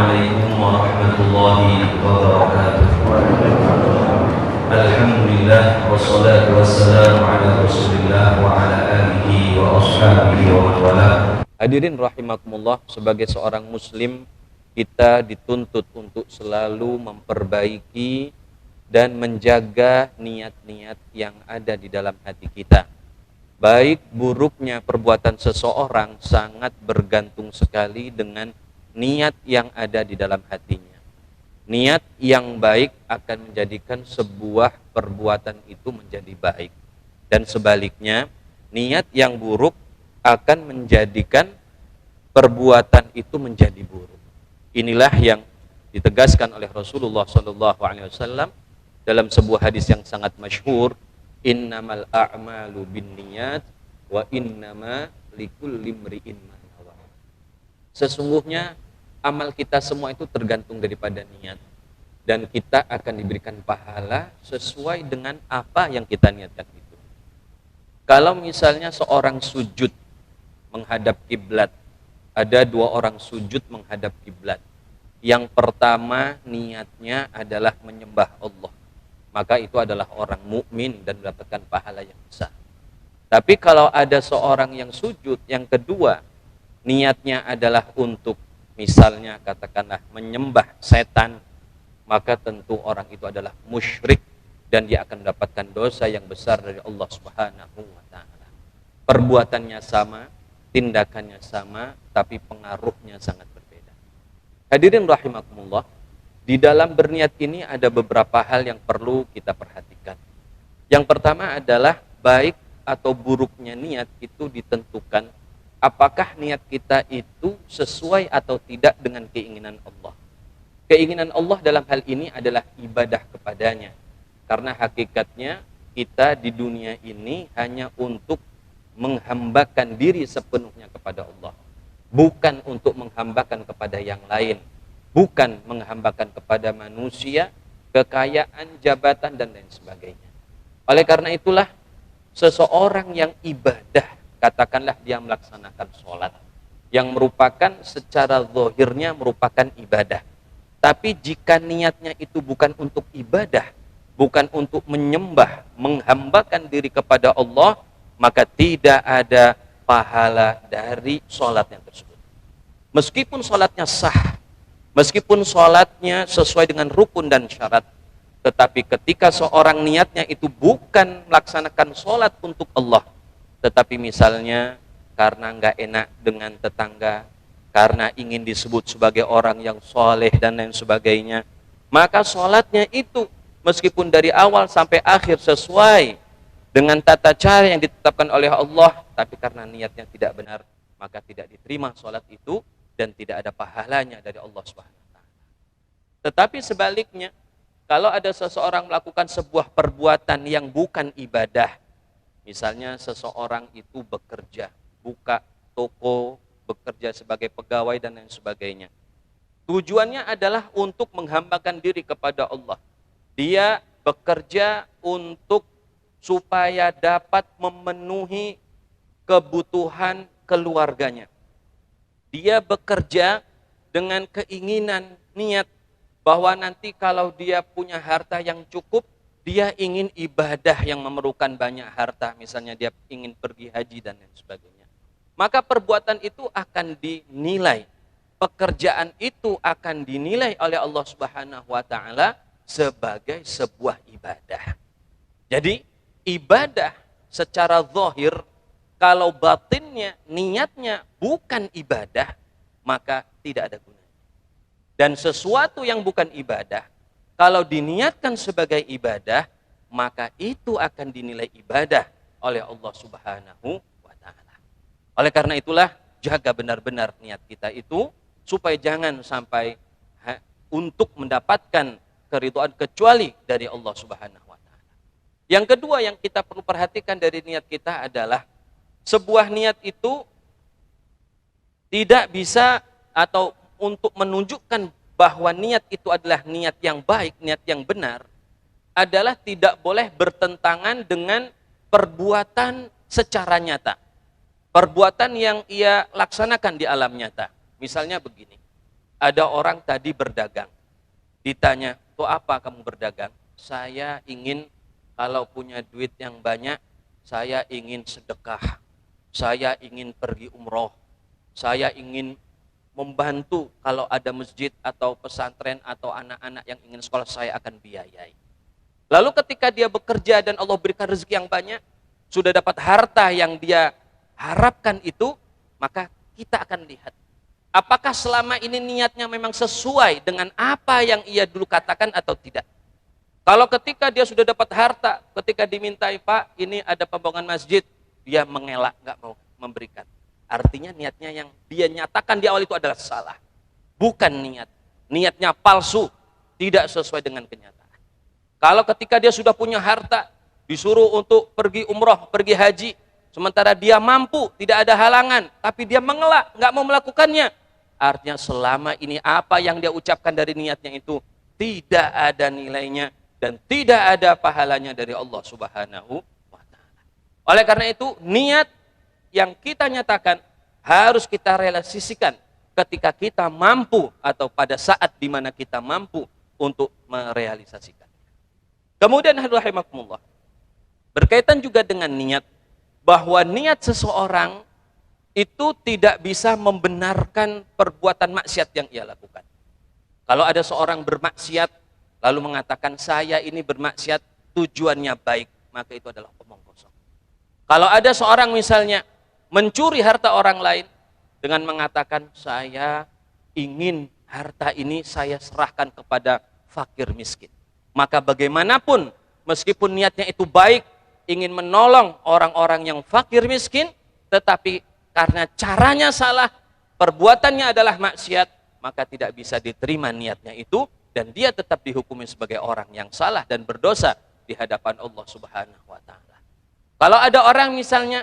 Assalamualaikum warahmatullahi wabarakatuh. Alhamdulillah wassalatu wassalamu ala Rasulillah wa ala alihi wa ashabihi wa man wala. Hadirin rahimakumullah, sebagai seorang muslim kita dituntut untuk selalu memperbaiki dan menjaga niat-niat yang ada di dalam hati kita. Baik buruknya perbuatan seseorang sangat bergantung sekali dengan niat yang ada di dalam hatinya. Niat yang baik akan menjadikan sebuah perbuatan itu menjadi baik. Dan sebaliknya, niat yang buruk akan menjadikan perbuatan itu menjadi buruk. Inilah yang ditegaskan oleh Rasulullah SAW dalam sebuah hadis yang sangat masyhur, innamal a'malu binniyat wa innama likulli imri'in ma nawa. Sesungguhnya amal kita semua itu tergantung daripada niat, dan kita akan diberikan pahala sesuai dengan apa yang kita niatkan itu. Kalau misalnya seorang sujud menghadap kiblat, ada dua orang sujud menghadap kiblat. Yang pertama niatnya adalah menyembah Allah, maka itu adalah orang mukmin dan mendapatkan pahala yang besar. Tapi kalau ada seorang yang sujud, yang kedua niatnya adalah untuk misalnya katakanlah menyembah setan, maka tentu orang itu adalah musyrik dan dia akan mendapatkan dosa yang besar dari Allah Subhanahu wa taala. Perbuatannya sama, tindakannya sama, tapi pengaruhnya sangat berbeda. Hadirin rahimakumullah, di dalam berniat ini ada beberapa hal yang perlu kita perhatikan. Yang pertama adalah baik atau buruknya niat itu ditentukan apakah niat kita itu sesuai atau tidak dengan keinginan Allah. Keinginan Allah dalam hal ini adalah ibadah kepadanya. Karena hakikatnya kita di dunia ini hanya untuk menghambakan diri sepenuhnya kepada Allah. Bukan untuk menghambakan kepada yang lain. Bukan menghambakan kepada manusia, kekayaan, jabatan, dan lain sebagainya. Oleh karena itulah, seseorang yang ibadah, katakanlah dia melaksanakan sholat, yang merupakan secara zahirnya merupakan ibadah. Tapi jika niatnya itu bukan untuk ibadah, bukan untuk menyembah, menghambakan diri kepada Allah, maka tidak ada pahala dari sholatnya tersebut. Meskipun sholatnya sah, meskipun sholatnya sesuai dengan rukun dan syarat, tetapi ketika seorang niatnya itu bukan melaksanakan sholat untuk Allah, tetapi misalnya karena nggak enak dengan tetangga, karena ingin disebut sebagai orang yang soleh dan lain sebagainya, maka sholatnya itu meskipun dari awal sampai akhir sesuai dengan tata cara yang ditetapkan oleh Allah, tapi karena niatnya tidak benar, maka tidak diterima sholat itu dan tidak ada pahalanya dari Allah SWT. Tetapi sebaliknya, kalau ada seseorang melakukan sebuah perbuatan yang bukan ibadah, misalnya seseorang itu bekerja, buka toko, bekerja sebagai pegawai dan lain sebagainya, tujuannya adalah untuk menghambakan diri kepada Allah. Dia bekerja untuk supaya dapat memenuhi kebutuhan keluarganya. Dia bekerja dengan keinginan, niat bahwa nanti kalau dia punya harta yang cukup, dia ingin ibadah yang memerlukan banyak harta, misalnya dia ingin pergi haji dan lain sebagainya. Maka perbuatan itu akan dinilai, pekerjaan itu akan dinilai oleh Allah Subhanahu wa taala sebagai sebuah ibadah. Jadi ibadah secara zahir, kalau batinnya, niatnya bukan ibadah, maka tidak ada gunanya. Dan sesuatu yang bukan ibadah, kalau diniatkan sebagai ibadah, maka itu akan dinilai ibadah oleh Allah Subhanahu wa taala. Oleh karena itulah, jaga benar-benar niat kita itu, supaya jangan sampai untuk mendapatkan keridhaan kecuali dari Allah Subhanahu wa taala. Yang kedua yang kita perlu perhatikan dari niat kita adalah sebuah niat itu tidak bisa, atau untuk menunjukkan bahwa niat itu adalah niat yang baik, niat yang benar, adalah tidak boleh bertentangan dengan perbuatan secara nyata. Perbuatan yang ia laksanakan di alam nyata. Misalnya begini, Ada orang tadi berdagang. Ditanya, "Untuk apa kamu berdagang?" "Saya ingin kalau punya duit yang banyak, saya ingin sedekah. Saya ingin pergi umroh. Saya ingin membantu kalau ada masjid atau pesantren atau anak-anak yang ingin sekolah, saya akan biayai." Lalu ketika dia bekerja dan Allah berikan rezeki yang banyak, sudah dapat harta yang dia harapkan itu, maka kita akan lihat apakah selama ini niatnya memang sesuai dengan apa yang ia dulu katakan atau tidak. Kalau ketika dia sudah dapat harta, ketika dimintai, "Pak, ini ada pembangunan masjid," dia mengelak, nggak mau memberikan. Artinya niatnya yang dia nyatakan di awal itu adalah salah. Bukan niat. Niatnya palsu, tidak sesuai dengan kenyataan. Kalau ketika dia sudah punya harta, disuruh untuk pergi umroh, pergi haji, sementara dia mampu, tidak ada halangan, tapi dia mengelak, nggak mau melakukannya. Artinya selama ini apa yang dia ucapkan dari niatnya itu tidak ada nilainya dan tidak ada pahalanya dari Allah Subhanahu wa Ta'ala. Oleh karena itu, niat yang kita nyatakan harus kita realisasikan ketika kita mampu atau pada saat di mana kita mampu untuk merealisasikannya. Kemudian rahimakumullah, berkaitan juga dengan niat, bahwa niat seseorang itu tidak bisa membenarkan perbuatan maksiat yang ia lakukan. Kalau ada seorang bermaksiat lalu mengatakan, "Saya ini bermaksiat tujuannya baik," maka itu adalah omong kosong. Kalau ada seorang misalnya mencuri harta orang lain dengan mengatakan, "Saya ingin harta ini saya serahkan kepada fakir miskin," maka bagaimanapun meskipun niatnya itu baik, ingin menolong orang-orang yang fakir miskin, tetapi karena caranya salah, perbuatannya adalah maksiat, maka tidak bisa diterima niatnya itu, dan dia tetap dihukumi sebagai orang yang salah dan berdosa di hadapan Allah Subhanahu wa Ta'ala. Kalau ada orang misalnya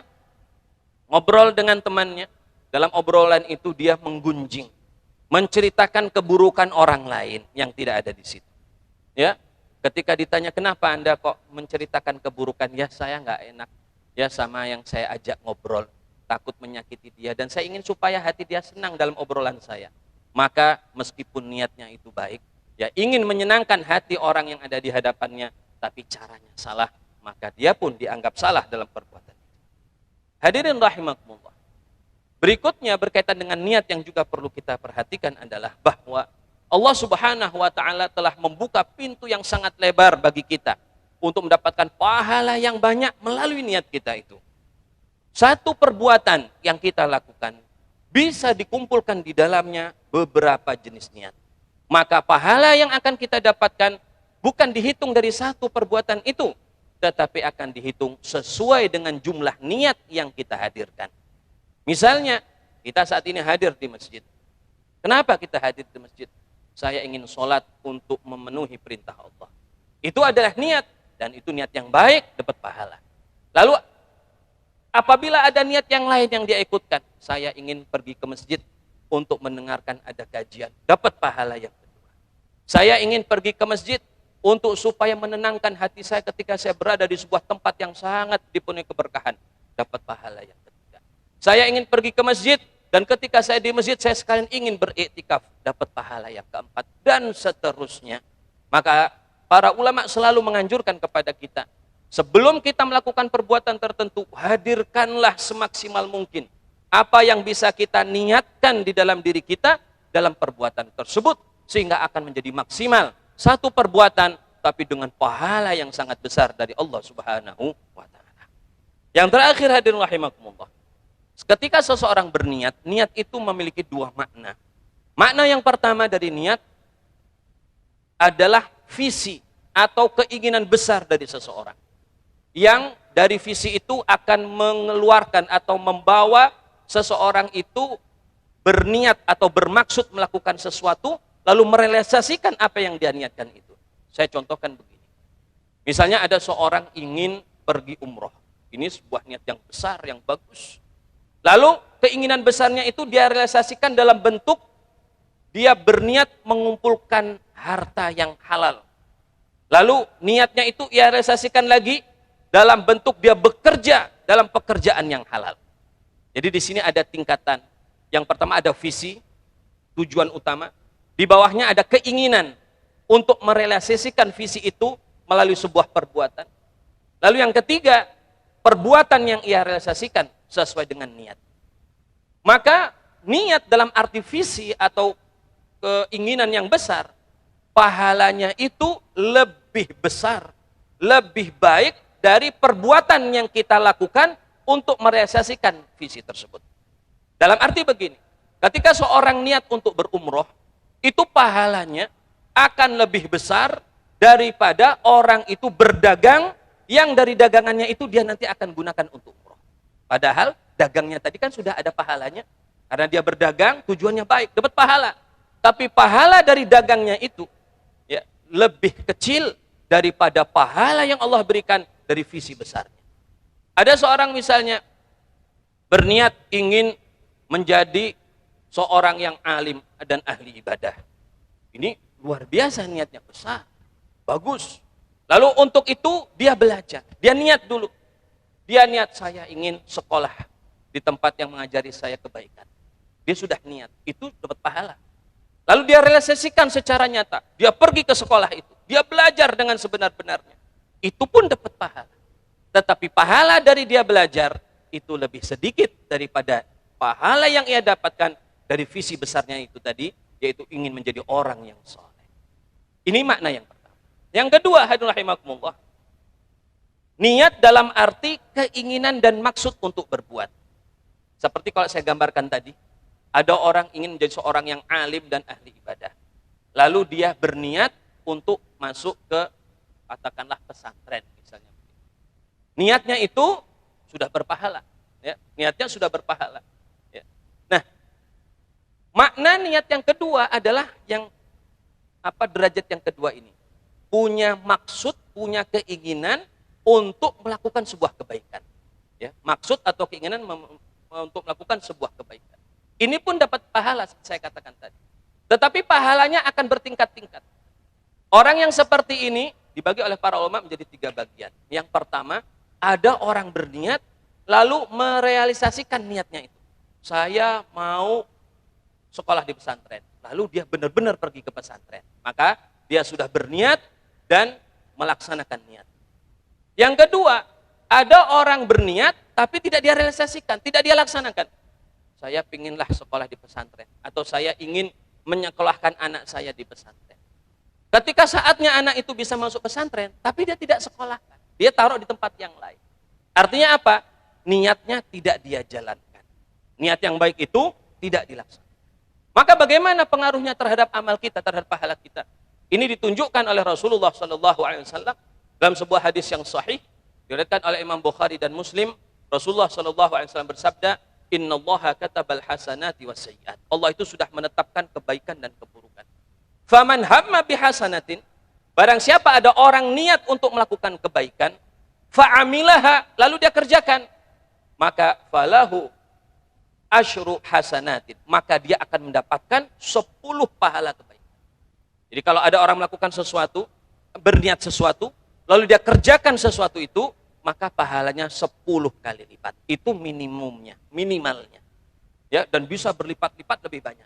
ngobrol dengan temannya, dalam obrolan itu dia menggunjing, menceritakan keburukan orang lain yang tidak ada di situ. Ya, ketika ditanya, "Kenapa Anda kok menceritakan keburukan?" "Ya, saya nggak enak ya sama yang saya ajak ngobrol, takut menyakiti dia, dan saya ingin supaya hati dia senang dalam obrolan saya." Maka meskipun niatnya itu baik, ya ingin menyenangkan hati orang yang ada di hadapannya, tapi caranya salah, maka dia pun dianggap salah dalam perbuatan itu. Hadirin rahimakumullah. Berikutnya berkaitan dengan niat yang juga perlu kita perhatikan adalah bahwa Allah Subhanahu wa Ta'ala telah membuka pintu yang sangat lebar bagi kita untuk mendapatkan pahala yang banyak melalui niat kita itu. Satu perbuatan yang kita lakukan bisa dikumpulkan di dalamnya beberapa jenis niat. Maka pahala yang akan kita dapatkan bukan dihitung dari satu perbuatan itu, tetapi akan dihitung sesuai dengan jumlah niat yang kita hadirkan. Misalnya, kita saat ini hadir di masjid. Kenapa kita hadir di masjid? Saya ingin sholat untuk memenuhi perintah Allah. Itu adalah niat, dan itu niat yang baik, dapat pahala. Lalu apabila ada niat yang lain yang dia ikutkan, saya ingin pergi ke masjid untuk mendengarkan ada kajian, dapat pahala yang kedua. Saya ingin pergi ke masjid untuk supaya menenangkan hati saya ketika saya berada di sebuah tempat yang sangat dipenuhi keberkahan, dapat pahala yang ketiga. Saya ingin pergi ke masjid, dan ketika saya di masjid saya sekalian ingin beriktikaf, dapat pahala yang keempat, dan seterusnya. Maka para ulama selalu menganjurkan kepada kita, sebelum kita melakukan perbuatan tertentu, hadirkanlah semaksimal mungkin apa yang bisa kita niatkan di dalam diri kita dalam perbuatan tersebut, sehingga akan menjadi maksimal satu perbuatan, tapi dengan pahala yang sangat besar dari Allah Subhanahu wa Ta'ala. Yang terakhir, hadirin rahimakumullah, ketika seseorang berniat, niat itu memiliki dua makna. Makna yang pertama dari niat adalah visi atau keinginan besar dari seseorang, yang dari visi itu akan mengeluarkan atau membawa seseorang itu berniat atau bermaksud melakukan sesuatu, lalu merealisasikan apa yang dia niatkan itu. Saya contohkan begini. Misalnya ada seorang ingin pergi umroh. Ini sebuah niat yang besar, yang bagus. Lalu keinginan besarnya itu dia realisasikan dalam bentuk dia berniat mengumpulkan harta yang halal. Lalu niatnya itu ia realisasikan lagi dalam bentuk dia bekerja dalam pekerjaan yang halal. Jadi di sini ada tingkatan. Yang pertama ada visi, tujuan utama. Di bawahnya ada keinginan untuk merealisasikan visi itu melalui sebuah perbuatan. Lalu yang ketiga, perbuatan yang ia realisasikan sesuai dengan niat. Maka niat dalam arti visi atau keinginan yang besar, pahalanya itu lebih besar, lebih baik dari perbuatan yang kita lakukan untuk merealisasikan visi tersebut. Dalam arti begini, ketika seorang niat untuk berumroh, itu pahalanya akan lebih besar daripada orang itu berdagang yang dari dagangannya itu dia nanti akan gunakan untuk umroh. Padahal dagangnya tadi kan sudah ada pahalanya, karena dia berdagang tujuannya baik, dapat pahala. Tapi pahala dari dagangnya itu ya, lebih kecil daripada pahala yang Allah berikan dari visi besarnya. Ada seorang misalnya berniat ingin menjadi seorang yang alim dan ahli ibadah. Ini luar biasa, niatnya besar, bagus. Lalu untuk itu dia belajar, dia niat dulu. Dia niat, saya ingin sekolah di tempat yang mengajari saya kebaikan. Dia sudah niat, itu dapat pahala. Lalu dia realisasikan secara nyata, dia pergi ke sekolah itu, dia belajar dengan sebenar-benarnya. Itu pun dapat pahala. Tetapi pahala dari dia belajar itu lebih sedikit daripada pahala yang ia dapatkan dari visi besarnya itu tadi, yaitu ingin menjadi orang yang soleh. Ini makna yang pertama. Yang kedua, hadirin rahimakumullah, niat dalam arti keinginan dan maksud untuk berbuat. Seperti kalau saya gambarkan tadi, ada orang ingin menjadi seorang yang alim dan ahli ibadah. Lalu dia berniat untuk masuk ke, katakanlah, pesantren misalnya. Niatnya itu sudah berpahala. Ya, niatnya sudah berpahala. Ya. Nah, makna niat yang kedua adalah yang derajat yang kedua ini. Punya maksud, punya keinginan untuk melakukan sebuah kebaikan. Ya, maksud atau keinginan untuk melakukan sebuah kebaikan. Ini pun dapat pahala, saya katakan tadi. Tetapi pahalanya akan bertingkat-tingkat. Orang yang seperti ini dibagi oleh para ulama menjadi 3 bagian. Yang pertama, ada orang berniat lalu merealisasikan niatnya itu. Saya mau sekolah di pesantren. Lalu dia benar-benar pergi ke pesantren. Maka dia sudah berniat dan melaksanakan niat. Yang kedua, ada orang berniat tapi tidak dia realisasikan, tidak dia laksanakan. Saya pinginlah sekolah di pesantren, atau saya ingin menyekolahkan anak saya di pesantren. Ketika saatnya anak itu bisa masuk pesantren, tapi dia tidak sekolahkan, dia taruh di tempat yang lain. Artinya apa? Niatnya tidak dia jalankan. Niat yang baik itu tidak dilaksanakan. Maka bagaimana pengaruhnya terhadap amal kita, terhadap pahala kita? Ini ditunjukkan oleh Rasulullah SAW dalam sebuah hadis yang sahih, diriwayatkan oleh Imam Bukhari dan Muslim. Rasulullah SAW bersabda, Innallaha katabal hasanati wasayyiat. Allah itu sudah menetapkan kebaikan dan keburukan. Faman hamma bihasanatin, barang siapa ada orang niat untuk melakukan kebaikan, fa'amilaha, lalu dia kerjakan, maka falahu asyru hasanatin, maka dia akan mendapatkan 10 pahala kebaikan. Jadi kalau ada orang melakukan sesuatu, berniat sesuatu, lalu dia kerjakan sesuatu itu, maka pahalanya 10 kali lipat. Itu minimumnya, minimalnya. Ya, dan bisa berlipat-lipat lebih banyak.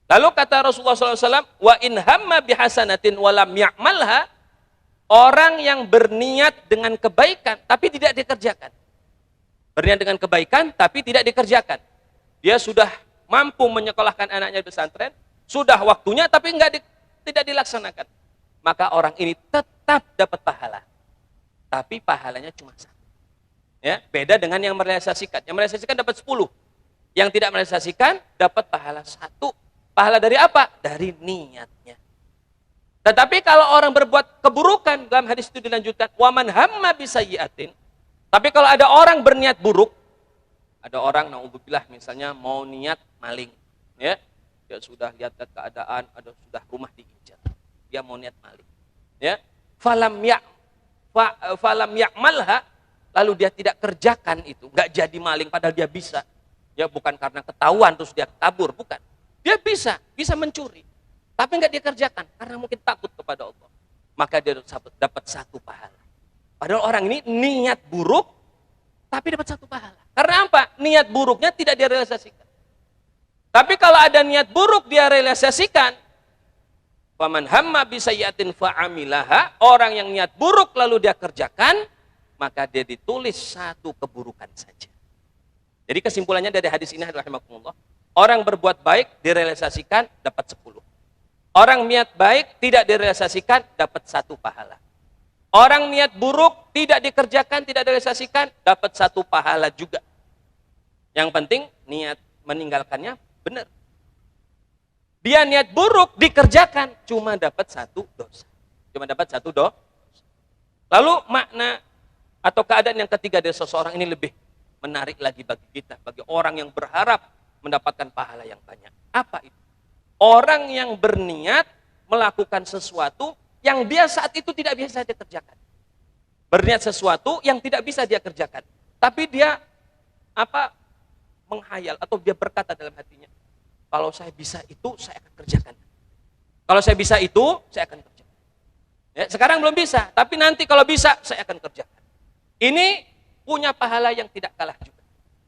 Lalu kata Rasulullah SAW, wa in hamma bihasanatin walam ya'malha, orang yang berniat dengan kebaikan tapi tidak dikerjakan. Berniat dengan kebaikan tapi tidak dikerjakan. Dia sudah mampu menyekolahkan anaknya di pesantren, sudah waktunya tapi tidak dilaksanakan. Maka orang ini tetap dapat pahala. Tapi pahalanya cuma 1. Ya, beda dengan yang merealisasikan. Yang merealisasikan dapat 10. Yang tidak merealisasikan dapat pahala 1. Pahala dari apa? Dari niatnya. Tetapi kalau orang berbuat keburukan, dalam hadis itu dilanjutkan, waman hamma bisayyi'atin. Tapi kalau ada orang berniat buruk, ada orang naudzubillah misalnya mau niat maling, ya. Dia sudah lihat keadaan, sudah rumah diinjak. Dia mau niat maling. Ya. Falam ya'malha, lalu dia tidak kerjakan itu, enggak jadi maling padahal dia bisa. Ya, bukan karena ketahuan terus dia kabur, bukan. Dia bisa mencuri, tapi enggak dia kerjakan karena mungkin takut kepada Allah. Maka dia dapat 1 pahala. Padahal orang ini niat buruk, tapi dapat 1 pahala. Karena apa? Niat buruknya tidak dia realisasikan. Tapi kalau ada niat buruk dia realisasikan, Faman hamma bisayyatin fa'amilaha, orang yang niat buruk lalu dia kerjakan, maka dia ditulis satu keburukan saja. Jadi kesimpulannya dari hadis ini rahimakumullah, orang berbuat baik direalisasikan dapat 10. Orang niat baik tidak direalisasikan dapat 1 pahala. Orang niat buruk tidak dikerjakan, tidak direalisasikan dapat 1 pahala juga. Yang penting niat meninggalkannya benar. Dia niat buruk dikerjakan cuma dapat 1 dosa. Cuma dapat 1 dosa. Lalu makna atau keadaan yang ketiga dari seseorang ini lebih menarik lagi bagi kita, bagi orang yang berharap mendapatkan pahala yang banyak. Apa itu? Orang yang berniat melakukan sesuatu yang dia saat itu tidak bisa dia kerjakan. Berniat sesuatu yang tidak bisa dia kerjakan. Tapi dia menghayal atau dia berkata dalam hatinya, kalau saya bisa itu, saya akan kerjakan. Kalau saya bisa itu, saya akan kerjakan. Ya, sekarang belum bisa, tapi nanti kalau bisa, saya akan kerjakan. Ini punya pahala yang tidak kalah juga.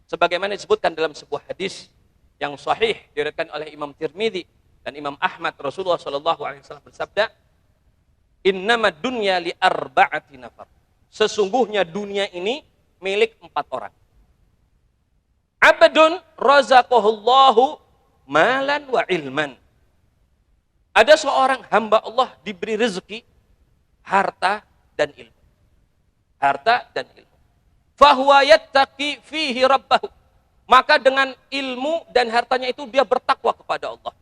Sebagaimana disebutkan dalam sebuah hadis yang sahih diriwayatkan oleh Imam Tirmidzi dan Imam Ahmad, Rasulullah SAW bersabda, "Innamad dunya li arba'ati nafar." Sesungguhnya dunia ini milik 4 orang. Abdun razaqahullahu malan wa ilman. Ada seorang hamba Allah diberi rezeki, harta dan ilmu. Harta dan ilmu. Fahuwa yattaqi fihi rabbahu. Maka dengan ilmu dan hartanya itu dia bertakwa kepada Allah.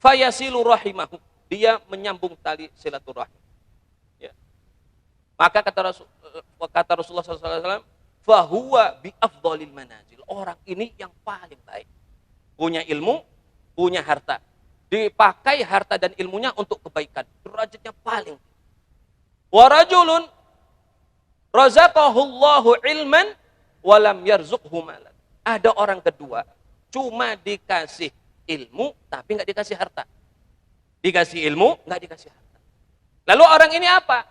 Fayasilu rahimahu. Dia menyambung tali silaturahim. Ya. Maka kata Rasulullah SAW, fahuwa bi afdhalil manazil. Orang ini yang paling baik. Punya ilmu, punya harta. Dipakai harta dan ilmunya untuk kebaikan. Derajatnya paling. Wa rajulun razaqahullahu ilman walam yarzuqhu malan. Ada orang kedua, cuma dikasih ilmu tapi nggak dikasih harta. Dikasih ilmu, nggak dikasih harta. Lalu orang ini apa?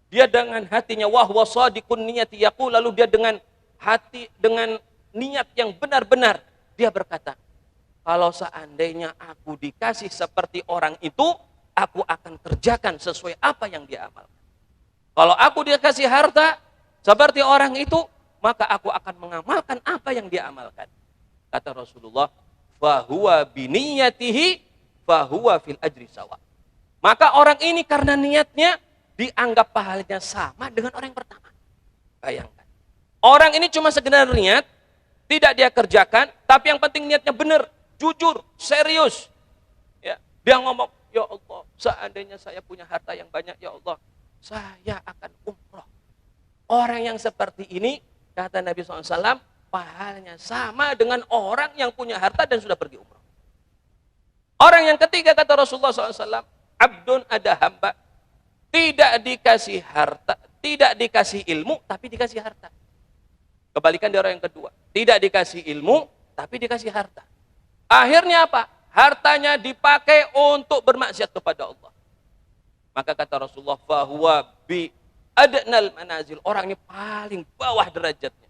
Dia dengan hatinya wahwa shadiqun niyati yaqul, lalu dia dengan hati, dengan niat yang benar-benar dia berkata, kalau seandainya aku dikasih seperti orang itu, aku akan kerjakan sesuai apa yang dia amalkan. Kalau aku dikasih harta seperti orang itu, maka aku akan mengamalkan apa yang dia amalkan. Kata Rasulullah, fahuwa biniyatihi fahuwa fil ajri sawa. Maka orang ini karena niatnya dianggap pahalanya sama dengan orang yang pertama. Bayangkan. Orang ini cuma sekedar niat, tidak dia kerjakan, tapi yang penting niatnya benar, jujur, serius. Ya, dia ngomong, ya Allah, seandainya saya punya harta yang banyak, ya Allah, saya akan umroh. Orang yang seperti ini, kata Nabi SAW, pahalanya sama dengan orang yang punya harta dan sudah pergi umroh. Orang yang ketiga, kata Rasulullah SAW, abdun, ada hamba, tidak dikasih harta, tidak dikasih ilmu, tapi dikasih harta. Kebalikan dari orang yang kedua, tidak dikasih ilmu, tapi dikasih harta. Akhirnya apa? Hartanya dipakai untuk bermaksiat kepada Allah. Maka kata Rasulullah, fahuwa bi adnal manazil. Orang ini paling bawah derajatnya.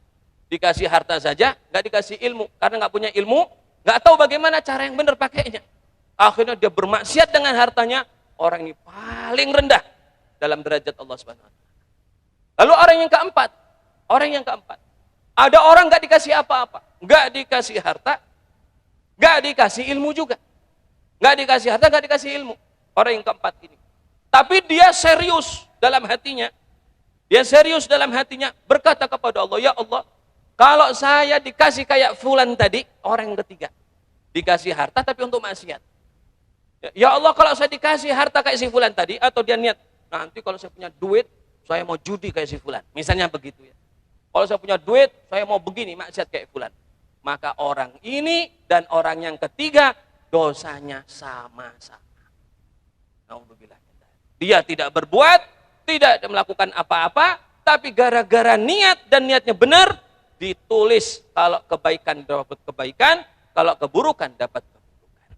Dikasih harta saja, nggak dikasih ilmu. Karena nggak punya ilmu, nggak tahu bagaimana cara yang benar pakainya. Akhirnya dia bermaksiat dengan hartanya. Orang ini paling rendah dalam derajat Allah Subhanahu wa taala. Lalu orang yang keempat. Ada orang nggak dikasih apa-apa, nggak dikasih harta, nggak dikasih ilmu juga. Nggak dikasih harta, nggak dikasih ilmu. Orang yang keempat ini. Tapi dia serius dalam hatinya. Dia serius dalam hatinya berkata kepada Allah, ya Allah, kalau saya dikasih kayak fulan tadi, orang yang ketiga. Dikasih harta tapi untuk maksiat. Ya Allah, kalau saya dikasih harta kayak si fulan tadi, atau dia niat, nanti kalau saya punya duit, saya mau judi kayak si fulan. Misalnya begitu ya. Kalau saya punya duit, saya mau begini, maksiat kayak fulan. Maka orang ini dan orang yang ketiga, dosanya sama-sama. Alhamdulillah. Dia tidak berbuat, tidak melakukan apa-apa, tapi gara-gara niat dan niatnya benar, ditulis kalau kebaikan dapat kebaikan, kalau keburukan dapat keburukan.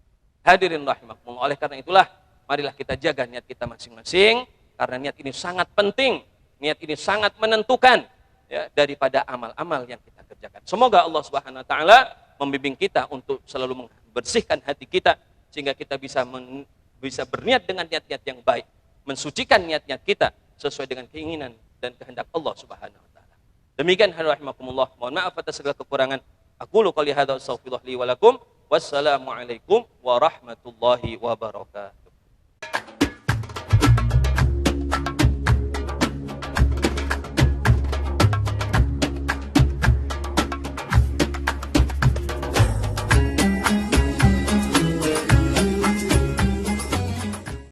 Hadirin rahimakumullah. Oleh karena itulah, marilah kita jaga niat kita masing-masing, karena niat ini sangat penting, niat ini sangat menentukan ya, daripada amal-amal yang kita kerjakan. Semoga Allah Subhanahu wa taala membimbing kita untuk selalu membersihkan hati kita, sehingga kita bisa bisa berniat dengan niat-niat yang baik, mensucikan niat-niat kita sesuai dengan keinginan dan kehendak Allah Subhanahu wa taala. Demikian rahimakumullah. Mohon maaf atas segala kekurangan. Aqulu qouli hadza wa astaghfirullah li wa lakum. Wassalamualaikum warahmatullahi wabarakatuh.